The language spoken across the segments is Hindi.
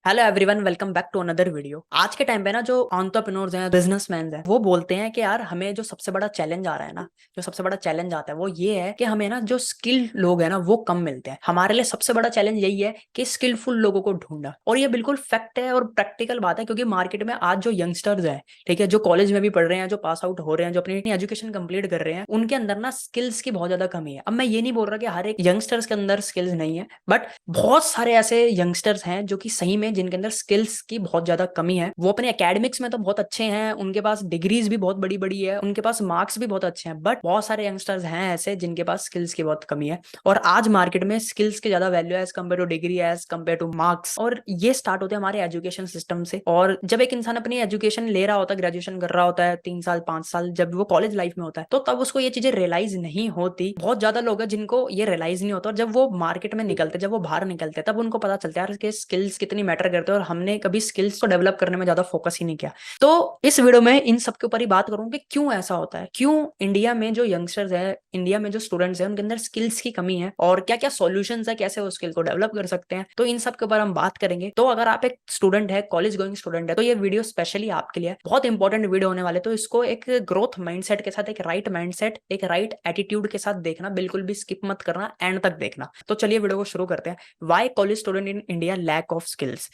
Hello everyone, welcome back to another video. आज के टाइम पे ना जो एंटरप्रेन्योर्स हैं, बिजनेसमैन हैं, वो बोलते हैं कि यार हमें जो सबसे बड़ा चैलेंज आ रहा है ना, जो सबसे बड़ा चैलेंज आता है वो ये है कि हमें ना जो स्किल्ड लोग हैं ना वो कम मिलते हैं। हमारे लिए सबसे बड़ा चैलेंज यही है कि स्किलफुल लोगों को ढूंढना। और ये बिल्कुल फैक्ट है और प्रैक्टिकल बात है, क्योंकि मार्केट में आज जो यंगस्टर्स हैं, ठीक है, जो कॉलेज में भी पढ़ रहे हैं, जो पास आउट हो रहे हैं, जो अपनी एजुकेशन कंप्लीट कर रहे हैं, उनके अंदर ना स्किल्स की बहुत ज्यादा कमी है। अब मैं ये नहीं बोल रहा कि हर एक यंगस्टर्स के अंदर स्किल्स नहीं है, बट बहुत सारे ऐसे यंगस्टर्स हैं जो कि सही में जिनके अंदर स्किल्स की बहुत ज्यादा कमी है। वो अपने एकेडमिक्स में तो बहुत अच्छे हैं, उनके पास डिग्रीज भी बहुत बड़ी बड़ी है, उनके पास मार्क्स भी बहुत अच्छे हैं, बट बहुत सारे यंगस्टर्स हैं ऐसे जिनके पास स्किल्स की बहुत कमी है। और आज मार्केट में स्किल्स की ज्यादा वैल्यू है as compared to degree, as compared to marks. और ये स्टार्ट होते हैं हमारे एजुकेशन सिस्टम से। और जब एक इंसान अपनी एजुकेशन ले रहा होता है, ग्रेजुएशन कर रहा होता है 3 साल 5 साल, जब वो कॉलेज लाइफ में होता है, तो तब उसको ये चीजें रियलाइज नहीं होती। बहुत ज्यादा लोग हैं जिनको ये रियलाइज नहीं होता, और जब वो मार्केट में निकलते, जब वो बाहर निकलते, तब उनको पता चलता है यार कि स्किल्स कितनी मैटर करते हैं, और हमने कभी स्किल्स को डेवलप करने में ज्यादा फोकस ही नहीं किया। तो इस वीडियो में इन सब के ऊपर ही बात करूंगा कि क्यों ऐसा होता है, क्यों इंडिया में जो यंगस्टर्स है, इंडिया में जो स्टूडेंट्स हैं, उनके अंदर स्किल्स की कमी है, और क्या क्या सॉल्यूशंस है, कैसे वो स्किल को डेवलप कर सकते हैं। तो इन सब के ऊपर हम बात करेंगे। तो अगर आप एक स्टूडेंट है, कॉलेज गोइंग स्टूडेंट है, तो ये वीडियो स्पेशली आपके लिए बहुत इंपॉर्टेंट वीडियो होने वाले। तो इसको एक ग्रोथ माइंडसेट के साथ, एक राइट माइंडसेट, एक राइट एटीट्यूड के साथ देखना, बिल्कुल भी स्किप मत करना, एंड तक देखना। तो चलिए वीडियो को शुरू करते हैं। Why college student in India lack of skills.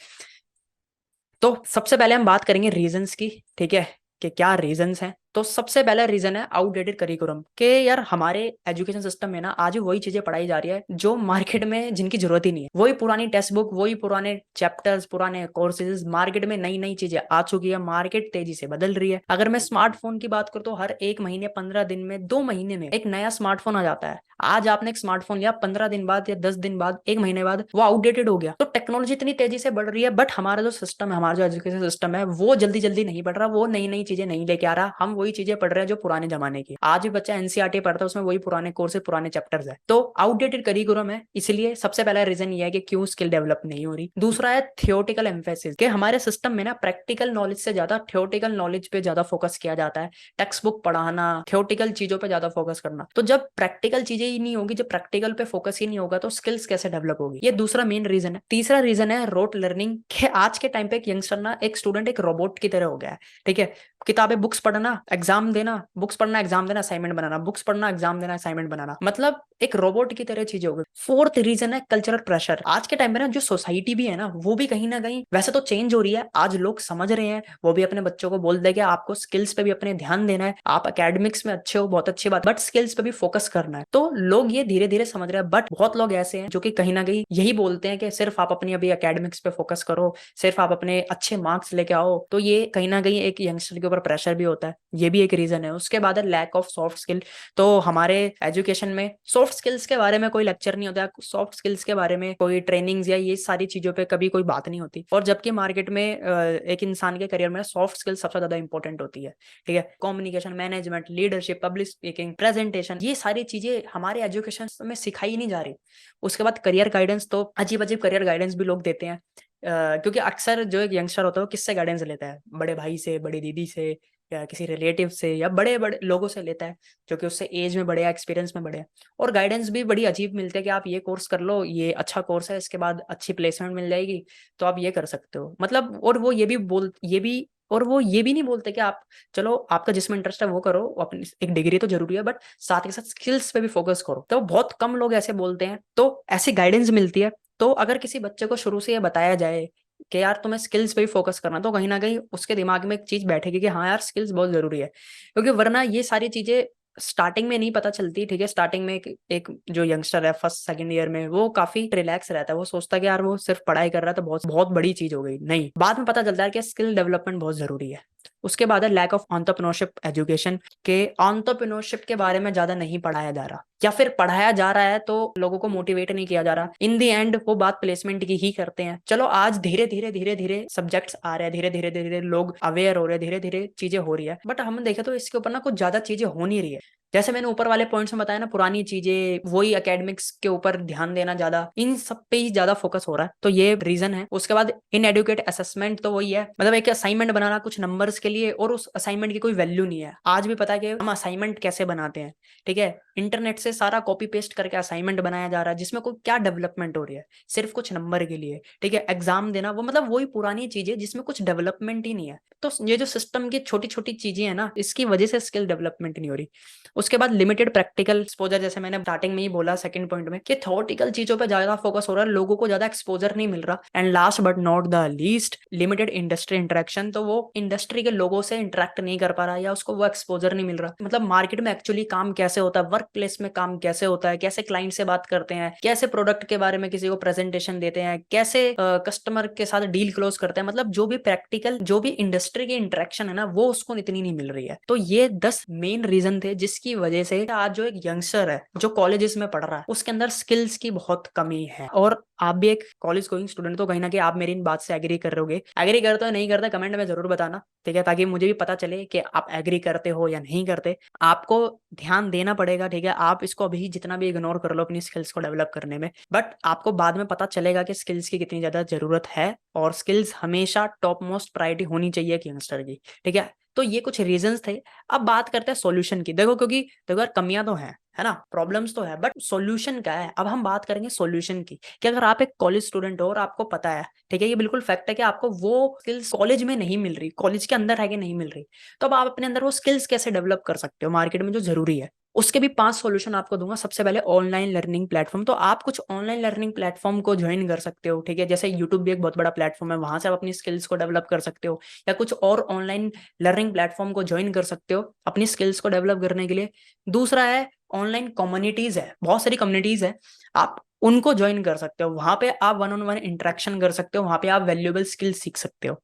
तो सबसे पहले हम बात करेंगे रीजंस की, ठीक है, कि क्या रीजंस हैं। तो सबसे पहला रीजन है आउटडेटेड करिकुलम, के यार हमारे एजुकेशन सिस्टम में ना आज वही चीजें पढ़ाई जा रही है जो मार्केट में जिनकी जरूरत ही नहीं है। वही पुरानी टेक्स्ट बुक, वही पुराने चैप्टर्स, पुराने कोर्सेज। मार्केट में नई नई चीजें आ चुकी है, मार्केट तेजी से बदल रही है। अगर मैं स्मार्टफोन की बात करूँ तो हर 1 महीने, 15 दिन में, 2 महीने में एक नया स्मार्टफोन आ जाता है। आज आपने एक स्मार्टफोन लिया, 15 दिन बाद या 10 दिन बाद, 1 महीने बाद वो आउटडेटेड हो गया। तो टेक्नोलॉजी इतनी तेजी से बढ़ रही है, बट हमारा जो सिस्टम है, हमारा जो एजुकेशन सिस्टम है, वो जल्दी जल्दी नहीं बढ़ रहा, वो नई नई चीजें नहीं लेके आ रहा। हम वही चीजें पढ़ रहे हैं जो पुराने जमाने की। आज भी बच्चा एनसीईआरटी पढ़ता है, उसमें वही पुराने कोर्सेज, पुराने चैप्टर्स है। तो आउटडेटेड करिकुलम है, इसलिए सबसे पहला रीजन ये है कि क्यों स्किल डेवलप नहीं हो रही। दूसरा है थियोटिकल एम्फेसिस, कि हमारे सिस्टम में ना प्रैक्टिकल नॉलेज से ज्यादा थियोटिकल नॉलेज पे ज्यादा फोकस किया जाता है। टेक्स्ट बुक पढ़ाना, थियोटिकल चीजों पे ज्यादा फोकस करना। तो जब प्रैक्टिकल चीजें ही नहीं होगी, जब प्रैक्टिकल पे फोकस ही नहीं होगा, तो स्किल्स कैसे डेवलप होगी। ये दूसरा मेन रीजन है। तीसरा रीजन है रोट लर्निंग, कि आज के टाइम पे एक यंगस्टर ना, एक स्टूडेंट एक रोबोट की तरह हो गया है, ठीक है। किताबें, बुक्स पढ़ना, एग्जाम देना, बुक्स पढ़ना, एग्जाम देना, असाइनमेंट बनाना, बुक्स पढ़ना, एग्जाम देना, असाइनमेंट बनाना, मतलब एक रोबोट की तरह चीजें हो गई। फोर्थ रीजन है कल्चरल प्रेशर। आज के टाइम में ना जो सोसाइटी भी है ना, वो भी कहीं ना कहीं वैसे तो चेंज हो रही है। आज लोग समझ रहे हैं, वो भी अपने बच्चों को बोल दे कि आपको स्किल्स पे भी अपने ध्यान देना है। आप एकेडमिक्स में अच्छे हो, बहुत अच्छी बात, बट स्किल्स पे भी फोकस करना है। तो लोग ये धीरे धीरे समझ रहे हैं। बट बहुत लोग ऐसे हैं जो कि कहीं ना कहीं यही बोलते हैं कि सिर्फ आप अपनी अभी एकेडमिक्स पे फोकस करो, सिर्फ आप अपने अच्छे मार्क्स लेके आओ। तो ये कहीं ना कहीं एक यंगस्टर के ऊपर प्रेशर भी होता है, ये भी एक रीजन है। उसके बाद है लैक ऑफ सॉफ्ट स्किल। तो हमारे एजुकेशन में सॉफ्ट स्किल्स के बारे में कोई लेक्चर नहीं होता, सॉफ्ट स्किल्स के बारे में कोई ट्रेनिंग्स या ये सारी चीजों पे कभी कोई बात नहीं होती। और जबकि मार्केट में एक इंसान के करियर में सॉफ्ट स्किल सबसे ज्यादा इंपॉर्टेंट होती है, ठीक है। Communication, management, leadership, public speaking, presentation, ये सारी चीजें हमारे एजुकेशन में सिखाई नहीं जा रही। उसके बाद करियर गाइडेंस, तो अजीब अजीब करियर गाइडेंस भी लोग देते हैं। क्योंकि अक्सर जो एक यंगस्टर होता है वो किससे गाइडेंस लेता है, बड़े भाई से, बड़ी दीदी से, या किसी रिलेटिव से, या बड़े बड़े लोगों से लेता है जो कि उससे एज में बड़े हैं, एक्सपीरियंस में बड़े हैं। और गाइडेंस भी बड़ी अजीब मिलती है कि आप ये कोर्स कर लो, ये अच्छा कोर्स है, इसके बाद अच्छी प्लेसमेंट मिल जाएगी, तो आप ये कर सकते हो, मतलब। और वो ये भी नहीं बोलते कि आप, चलो आपका जिसमें इंटरेस्ट है वो करो, अपनी एक डिग्री तो जरूरी है, बट साथ के साथ स्किल्स पे भी फोकस करो। तो बहुत कम लोग ऐसे बोलते हैं, तो ऐसी गाइडेंस मिलती है। तो अगर किसी बच्चे को शुरू से ये बताया जाए कि यार तुम्हें स्किल्स पे ही फोकस करना, तो कहीं ना कहीं उसके दिमाग में एक चीज बैठेगी कि हाँ यार स्किल्स बहुत जरूरी है। क्योंकि वरना ये सारी चीजें स्टार्टिंग में नहीं पता चलती, ठीक है। स्टार्टिंग में एक जो यंगस्टर है फर्स्ट सेकंड ईयर में, वो काफी रिलैक्स रहता है, वो सोचता है कि यार वो सिर्फ पढ़ाई कर रहा है तो बहुत बहुत बड़ी चीज हो गई। नहीं, बाद में पता चलता है कि स्किल डेवलपमेंट बहुत जरूरी है। उसके बाद है लैक ऑफ एंटरप्रेन्योरशिप एजुकेशन, के एंटरप्रेन्योरशिप के बारे में ज्यादा नहीं पढ़ाया जा रहा, या फिर पढ़ाया जा रहा है तो लोगों को मोटिवेट नहीं किया जा रहा। इन दी एंड वो बात प्लेसमेंट की ही करते हैं। चलो आज धीरे धीरे धीरे धीरे सब्जेक्ट्स आ रहे हैं, धीरे धीरे धीरे धीरे लोग अवेयर हो रहे हैं, धीरे धीरे चीजें हो रही है, बट हम देखें तो इसके ऊपर ना कुछ ज्यादा चीजें हो नहीं रही है। जैसे मैंने ऊपर वाले पॉइंट्स में बताया ना, पुरानी चीजें, वही एकेडमिक्स के ऊपर ध्यान देना, ज्यादा इन सब पे ही ज्यादा फोकस हो रहा है, तो ये रीजन है। उसके बाद इनएडुकेट असेसमेंट, तो वही है, मतलब एक असाइनमेंट बनाना कुछ नंबर्स के लिए, और उस असाइनमेंट की कोई वैल्यू नहीं है। आज भी पता है कि हम असाइनमेंट कैसे बनाते हैं, ठीक है, इंटरनेट से सारा कॉपी पेस्ट करके असाइनमेंट बनाया जा रहा है, जिसमें कोई क्या डेवलपमेंट हो रही है, सिर्फ कुछ नंबर के लिए, ठीक है, एग्जाम देना, वो मतलब वही पुरानी चीजें जिसमें कुछ डेवलपमेंट ही नहीं है। तो ये जो सिस्टम की छोटी छोटी चीजें हैं ना, इसकी वजह से स्किल डेवलपमेंट नहीं हो रही। उसके बाद लिमिटेड प्रैक्टिकल एक्सपोजर, जैसे मैंने स्टार्टिंग में ही बोला सेकंड पॉइंट में, कि थ्योरेटिकल चीजों पे ज्यादा फोकस हो रहा है, लोगों को ज्यादा एक्सपोजर नहीं मिल रहा। And last but not the least, limited industry interaction, तो वो इंडस्ट्री के लोगों से इंटरेक्ट नहीं कर पा रहा, या उसको वो एक्सपोजर नहीं मिल रहा, मतलब मार्केट में एक्चुअली काम कैसे होता है, वर्क प्लेस में काम कैसे होता है, कैसे क्लाइंट से बात करते हैं, कैसे प्रोडक्ट के बारे में किसी को प्रेजेंटेशन देते हैं, कैसे कस्टमर के साथ डील क्लोज करते हैं, मतलब जो भी प्रैक्टिकल, जो भी इंडस्ट्री की इंटरेक्शन है ना, वो उसको इतनी नहीं मिल रही है। तो ये 10 मेन रीजन थे जिसकी वजह से आज जो एक यंगस्टर है जो कॉलेजेस में पढ़ रहा है, उसके अंदर स्किल्स की बहुत कमी है। और आप भी एक कॉलेज गोइंग स्टूडेंट, तो कहीं ना कहीं आप मेरी इन बात से एग्री कर रहे होगे। एग्री करते हो नहीं करते कमेंट में जरूर बताना, ठीक है, ताकि मुझे भी पता चले कि आप एग्री करते हो या नहीं करते। आपको ध्यान देना पड़ेगा, ठीक है, आप इसको अभी जितना भी इग्नोर कर लो अपनी स्किल्स को डेवलप करने में, बट आपको बाद में पता चलेगा कि स्किल्स की कितनी ज्यादा जरूरत है, और स्किल्स हमेशा टॉप मोस्ट प्रायोरिटी होनी चाहिए एक यंगस्टर की, ठीक है। तो ये कुछ रीजंस थे। अब बात करते हैं सॉल्यूशन की। देखो, क्योंकि देखो यार, कमियां तो हैं, है ना, प्रॉब्लम्स तो है, बट सॉल्यूशन क्या है। अब हम बात करेंगे सॉल्यूशन की, कि अगर आप एक कॉलेज स्टूडेंट हो और आपको पता है, ठीक है, ये बिल्कुल फैक्ट है कि आपको वो स्किल्स कॉलेज में नहीं मिल रही, कॉलेज के अंदर है कि नहीं मिल रही, तो अब आप अपने अंदर वो स्किल्स कैसे डेवलप कर सकते हो मार्केट में जो जरूरी है। उसके भी 5 सॉल्यूशन आपको दूंगा। सबसे पहले ऑनलाइन लर्निंग प्लेटफॉर्म, तो आप कुछ ऑनलाइन लर्निंग प्लेटफॉर्म को ज्वाइन कर सकते हो, ठीक है, जैसे यूट्यूब भी एक बहुत बड़ा प्लेटफॉर्म है, वहां से आप अपनी स्किल्स को डेवलप कर सकते हो, या कुछ और ऑनलाइन लर्निंग प्लेटफॉर्म को ज्वाइन कर सकते हो अपनी स्किल्स को डेवलप करने के लिए। दूसरा है ऑनलाइन कम्युनिटीज, है बहुत सारी कम्युनिटीज है, आप उनको ज्वाइन कर सकते हो, वहां पे आप वन ऑन वन इंटरेक्शन कर सकते हो, वहां पे आप वैल्यूएबल स्किल्स सीख सकते हो।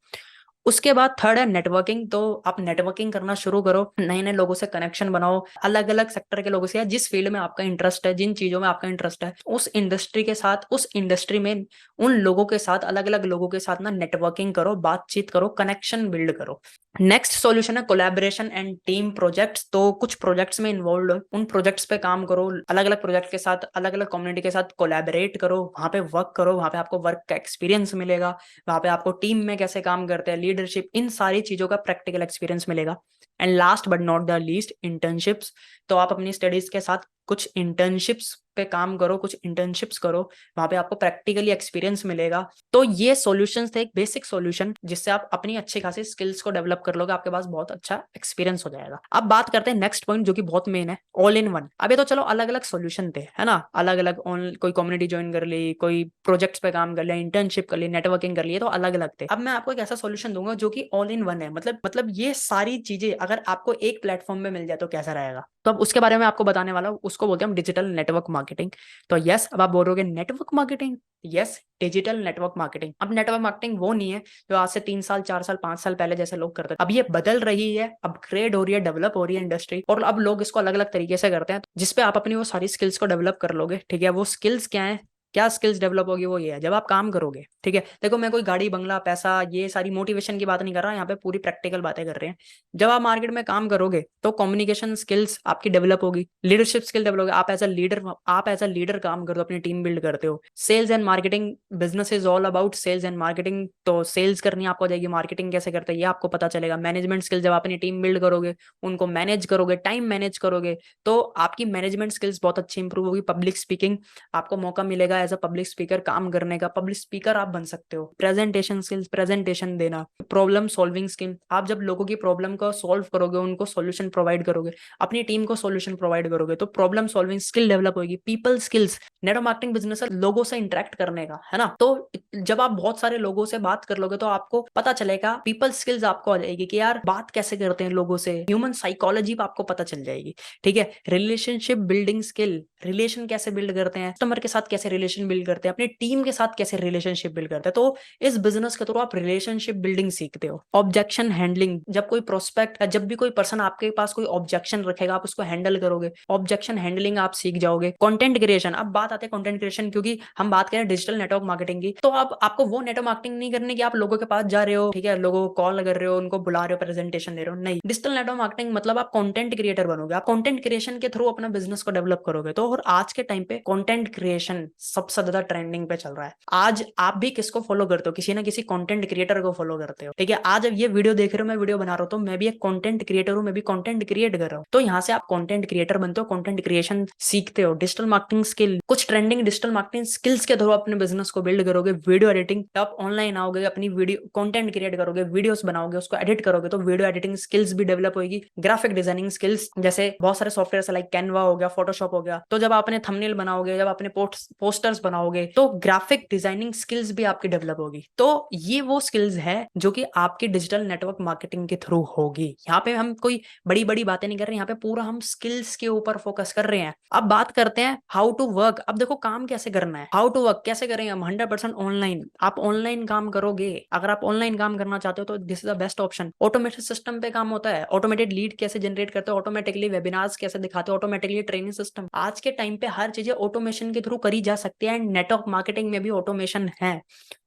उसके बाद थर्ड है नेटवर्किंग, तो आप नेटवर्किंग करना शुरू करो, नए नए लोगों से कनेक्शन बनाओ, अलग अलग सेक्टर के लोगों से, या जिस फील्ड में आपका इंटरेस्ट है, जिन चीजों में आपका इंटरेस्ट है, उस इंडस्ट्री के साथ, उस इंडस्ट्री में उन लोगों के साथ, अलग अलग लोगों के साथ ना नेटवर्किंग करो, बातचीत करो, कनेक्शन बिल्ड करो। नेक्स्ट सॉल्यूशन है कोलैबोरेशन एंड टीम प्रोजेक्ट्स, तो कुछ प्रोजेक्ट्स में इन्वॉल्व हो, उन प्रोजेक्ट्स पे काम करो, अलग अलग प्रोजेक्ट के साथ, अलग अलग कम्युनिटी के साथ कोलैबोरेट करो, वहां पे वर्क करो, वहां पे आपको वर्क का एक्सपीरियंस मिलेगा, वहां पे आपको टीम में कैसे काम करते हैं, लीडरशिप, इन सारी चीजों का प्रैक्टिकल एक्सपीरियंस मिलेगा। And last but not the least, internships, तो आप अपनी स्टडीज के साथ कुछ इंटर्नशिप्स पे काम करो, कुछ इंटर्नशिप्स करो, वहां पे आपको प्रैक्टिकली एक्सपीरियंस मिलेगा। तो ये सॉल्यूशंस थे, एक बेसिक सॉल्यूशन जिससे आप अपनी अच्छी खासी स्किल्स को डेवलप कर लोगे, आपके पास बहुत अच्छा एक्सपीरियंस हो जाएगा। अब बात करते हैं नेक्स्ट पॉइंट जो कि बहुत मेन है, ऑल इन वन। अब ये तो चलो अलग अलग सॉल्यूशन थे, है ना, अलग अलग, कोई कम्युनिटी ज्वाइन कर ली, कोई प्रोजेक्ट्स पे काम कर लिया, इंटर्नशिप कर ली, नेटवर्किंग कर ली, तो अलग अलग थे। अब मैं आपको एक ऐसा सॉल्यूशन दूंगा जो कि ऑल इन वन है, मतलब ये सारी चीजें अगर आपको एक प्लेटफॉर्म में मिल जाए तो कैसा रहेगा। तो अब उसके बारे में आपको बताने वाला हूँ, उसको बोलते हैं हम डिजिटल नेटवर्क मार्केटिंग। तो यस, अब आप बोल रहे हो network marketing, yes, digital network marketing. अब नेटवर्क मार्केटिंग वो नहीं है जो आज से 3 साल 4 साल 5 साल पहले जैसे लोग करते थे, अब ये बदल रही है, अपग्रेड हो रही है, डेवलप हो रही है इंडस्ट्री, और अब लोग इसको अलग अलग तरीके से करते हैं, जिसपे आप अपनी वो सारी स्किल्स को डेवलप कर लोगे, ठीक है। वो स्किल्स क्या है, क्या स्किल्स डेवलप होगी, वो ये है जब आप काम करोगे, ठीक है। देखो, मैं कोई गाड़ी बंगला पैसा ये सारी मोटिवेशन की बात नहीं कर रहा, यहाँ पे पूरी प्रैक्टिकल बातें कर रहे हैं। जब आप मार्केट में काम करोगे तो कम्युनिकेशन स्किल्स आपकी डेवलप होगी, लीडरशिप स्किल डेवलप होगी, आप एज अ लीडर काम करते हो, अपनी टीम बिल्ड करते हो। Sales and marketing, business is all about sales and marketing, तो सेल्स करनी आपको आ जाएगी, मार्केटिंग कैसे करते हैं ये आपको पता चलेगा। मैनेजमेंट स्किल, जब अपनी टीम बिल्ड करोगे, उनको मैनेज करोगे, टाइम मैनेज करोगे, तो आपकी मैनेजमेंट स्किल्स बहुत अच्छी इंप्रूव होगी। पब्लिक स्पीकिंग, आपको मौका मिलेगा एज अ पब्लिक स्पीकर काम करने का, पब्लिक स्पीकर आप बन सकते हो। प्रेजेंटेशन स्किल्स, प्रेजेंटेशन देना। प्रॉब्लम सॉल्विंग स्किल, आप जब लोगों की प्रॉब्लम को सॉल्व करोगे, उनको सॉल्यूशन प्रोवाइड करोगे, अपनी टीम को सॉल्यूशन प्रोवाइड करोगे, तो प्रॉब्लम सॉल्विंग स्किल डेवलप होगी। People skills, network marketing business है लोगों से इंटरेक्ट करने का, है ना, तो जब आप बहुत सारे लोगों से बात कर लोगे तो आपको पता चलेगा, पीपल स्किल्स आपको आ जाएगी कि यार बात कैसे करते हैं लोगों से, ह्यूमन साइकोलॉजी आपको पता चल जाएगी, ठीक है। रिलेशनशिप बिल्डिंग स्किल, रिलेशन कैसे बिल्ड करते हैं, कस्टमर के साथ कैसे रिलेशन बिल्ड करते हैं, अपनी टीम के साथ कैसे रिलेशनशिप बिल्ड करते हैं। तो इस बिजनेस के थ्रू आप रिलेशनशिप बिल्डिंग सीखते हो। ऑब्जेक्शन हैंडलिंग, जब कोई प्रोस्पेक्ट, जब भी कोई पर्सन आपके पास कोई ऑब्जेक्शन रखेगा, आप उसको हैंडल करोगे, ऑब्जेक्शन हैंडलिंग आप सीख जाओगे। कंटेंट क्रिएशन, अब बात आते हैं कंटेंट क्रिएशन, क्योंकि हम बात करें डिजिटल नेटवर्क मार्केटिंग की, तो अब आपको वो नेटवर्क मार्केटिंग नहीं करनी कि आप लोगों के पास जा रहे हो, ठीक है, लोगों को कॉल कर रहे हो, उनको बुला रहे हो, प्रेजेंटेशन दे रहे हो। नहीं, डिजिटल नेटवर्क मार्केटिंग मतलब आप कंटेंट क्रिएटर बनोगे, आप कंटेंट क्रिएशन के थ्रू अपना बिजनेस को डेवलप करोगे। तो और आज के टाइम पे कंटेंट क्रिएशन सबसे ज्यादा ट्रेंडिंग पे चल रहा है। आज आप भी किसको फॉलो करते हो, किसी ना किसी कंटेंट क्रिएटर को फॉलो करते हो, ठीक है। आज अब ये वीडियो देख रहे हो, मैं वीडियो बना रहा हूं, तो मैं भी एक कंटेंट क्रिएटर हूं, मैं भी कंटेंट क्रिएट कर रहा हूं। तो यहाँ से आप कंटेंट क्रिएटर बनते हो, कंटेंट क्रिएशन सीखते हो, डिजिटल मार्केटिंग स्किल, कुछ ट्रेंडिंग डिजिटल मार्केटिंग स्किल्स के थ्रू अपने बिजनेस को बिल्ड करोगे। वीडियो एडिटिंग, आप ऑनलाइन आओगे, अपनी वीडियो कंटेंट क्रिएट करोगे, वीडियोस बनाओगे, उसको एडिट करोगे, तो वीडियो एडिटिंग स्किल्स भी डेवलप होगी। ग्राफिक डिजाइनिंग स्किल्स, जैसे बहुत सारे सॉफ्टवेयर लाइक कैनवा हो गया, फोटोशॉप हो गया, तो जब आप अपने थंबनेल बनाओगे, जब अपने पोस्टर्स बनाओगे, तो ग्राफिक डिजाइनिंग स्किल्स भी आपकी डेवलप होगी। तो ये वो स्किल्स है जो कि आपकी डिजिटल नेटवर्क मार्केटिंग के थ्रू होगी। यहाँ पे हम कोई बड़ी बड़ी बातें नहीं कर रहे, यहाँ पे पूरा हम स्किल्स के ऊपर फोकस कर रहे हैं। अब बात करते हैं हाउ टू वर्क। अब देखो काम कैसे करना है, हाउ टू वर्क कैसे करेंगे हम, 100% ऑनलाइन। आप ऑनलाइन काम करोगे, अगर आप ऑनलाइन काम करना चाहते हो तो this is the best option. Automated system पे काम होता है, ऑटोमेटेड लीड कैसे जनरेट करते हो, ऑटोमेटिकली वेबिनार्स कैसे दिखाते हो, ऑटोमेटिकली ट्रेनिंग सिस्टम। आज के टाइम पे हर चीजें ऑटोमेशन के थ्रू करी जा सकती है, एंड नेटवर्क मार्केटिंग में भी ऑटोमेशन है।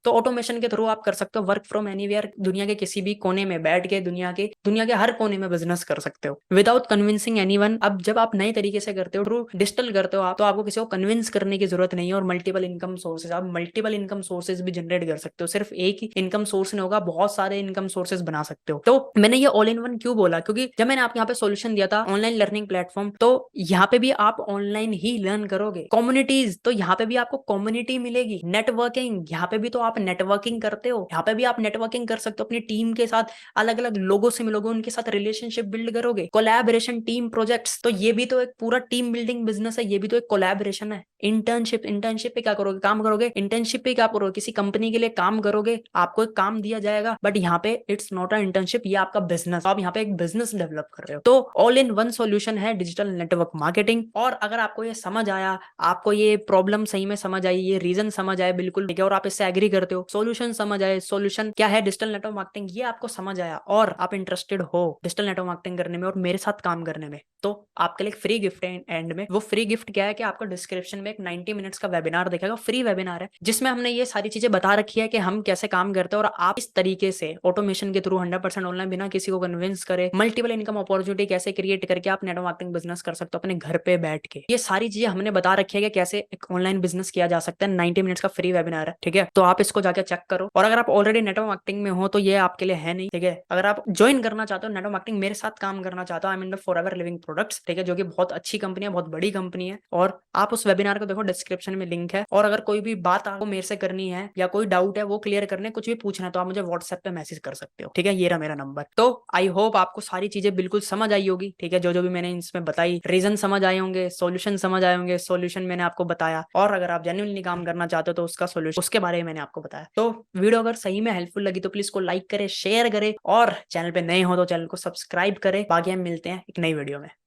तो ऑटोमेशन के थ्रू आप कर सकते हो वर्क फ्रॉम एनीवेयर, दुनिया के किसी भी कोने में बैठ के दुनिया के हर कोने में बिजनेस कर सकते हो विदाउट कन्विंसिंग एनीवन। अब जब आप नए तरीके से करते हो, थ्रू डिजिटल करते हो आप, तो आपको किसी को कन्विंस करने की जरूरत नहीं है। और मल्टीपल इनकम सोर्सेज, आप मल्टीपल इनकम सोर्सेज भी जनरेट कर सकते हो, सिर्फ एक ही इनकम सोर्स नहीं होगा, बहुत सारे इनकम सोर्सेज बना सकते हो। तो मैंने ये ऑल इन वन क्यों बोला, क्योंकि जब मैंने आपको यहाँ पे सोल्यूशन दिया था ऑनलाइन लर्निंग प्लेटफॉर्म, तो यहाँ पे भी आप ऑनलाइन ही लर्न करोगे। कम्युनिटीज, तो यहाँ पे भी आपको कम्युनिटी मिलेगी। नेटवर्किंग, यहाँ पे भी तो आप नेटवर्किंग करते हो, यहाँ पे भी आप नेटवर्किंग कर सकते हो, अपनी टीम के साथ अलग अलग लोगों से मिलोगे, उनके साथ रिलेशनशिप बिल्ड करोगे। कोलैबोरेशन, टीम प्रोजेक्ट्स, तो ये भी तो एक पूरा टीम बिल्डिंग बिजनेस है, ये भी तो एक कोलैबोरेशन है। इंटर्नशिप, इंटर्नशिप पे क्या करोगे, काम करोगे, इंटर्नशिप पे क्या करोगे, किसी कंपनी के लिए काम करोगे, आपको एक काम दिया जाएगा, बट यहाँ पे इट्स नॉट अ इंटर्नशिप, ये आपका बिजनेस, आप यहाँ पे एक बिजनेस डेवलप कर रहे हो। तो ऑल इन वन सॉल्यूशन है डिजिटल नेटवर्क मार्केटिंग। और अगर आपको ये समझ आया, आपको ये प्रॉब्लम सही में समझ आई, ये रीजन समझ आए बिल्कुल ठीक है, और आप इससे एग्री करते हो, सॉल्यूशन समझ आए, सॉल्यूशन क्या है डिजिटल नेटवर्क मार्केटिंग, ये आपको समझ आया, और आप इंटरेस्टेड हो डिजिटल नेटवर्क मार्केटिंग करने में और मेरे साथ काम करने में, तो आपके लिए फ्री गिफ्ट है एंड में। वो फ्री गिफ्ट क्या है कि आपको डिस्क्रिप्शन में एक 90 मिनट्स का वेबिनार दिखेगा, फ्री वेबिनार है, जिसमें हमने ये सारी चीजें बता रखी है कि हम कैसे काम करते हैं, और आप इस तरीके से ऑटोमेशन के थ्रू 100% ऑनलाइन, बिना किसी को कन्विंस करे, मल्टीपल इनकम अपॉर्चुनिटी कैसे क्रिएट करके आप नेटवर्क मार्केटिंग बिजनेस कर सकते हो अपने घर पे बैठ के। ये सारी चीजें हमने बता रखी है कि कैसे एक ऑनलाइन बिजनेस किया जा सकता है। 90 मिनट्स का फ्री वेबिनार है, ठीक है, तो आप इसको जाके चेक करो। और अगर आप ऑलरेडी नेटवर्क मार्केटिंग में हो तो ये आपके लिए है नहीं, ठीक है। अगर आप ज्वाइन करना चाहते हो नेटवर्क मार्केटिंग, मेरे साथ काम करना चाहते हो, I am in the forever living products, ठीक है, जो कि बहुत अच्छी कंपनी है, बहुत बड़ी कंपनी है, और आप उस वेबिनार को देखो, डिस्क्रिप्शन में लिंक है। और अगर कोई भी बात आपको मेरे से करनी है या कोई डाउट है वो क्लियर करने, कुछ भी पूछना है, तो आप मुझे व्हाट्सएप पे मैसेज कर सकते हो, ठीक है, ये रहा मेरा नंबर। तो आई होप आपको सारी चीजें बिल्कुल समझ आई होगी, ठीक है, जो जो भी मैंने इसमें बताई, रीजन समझ आए होंगे, सॉल्यूशन समझ आए होंगे, सॉल्यूशन मैंने आपको बताया। और अगर आप जेन्युइनली काम करना चाहते हो तो उसका सॉल्यूशन, उसके बारे में मैंने आपको बताया। तो वीडियो अगर सही में हेल्पफुल लगी तो प्लीज को लाइक करें, शेयर करें, और चैनल पे नए हो तो चैनल को सब्सक्राइब करें। बाकी हम मिलते हैं एक नई वीडियो में।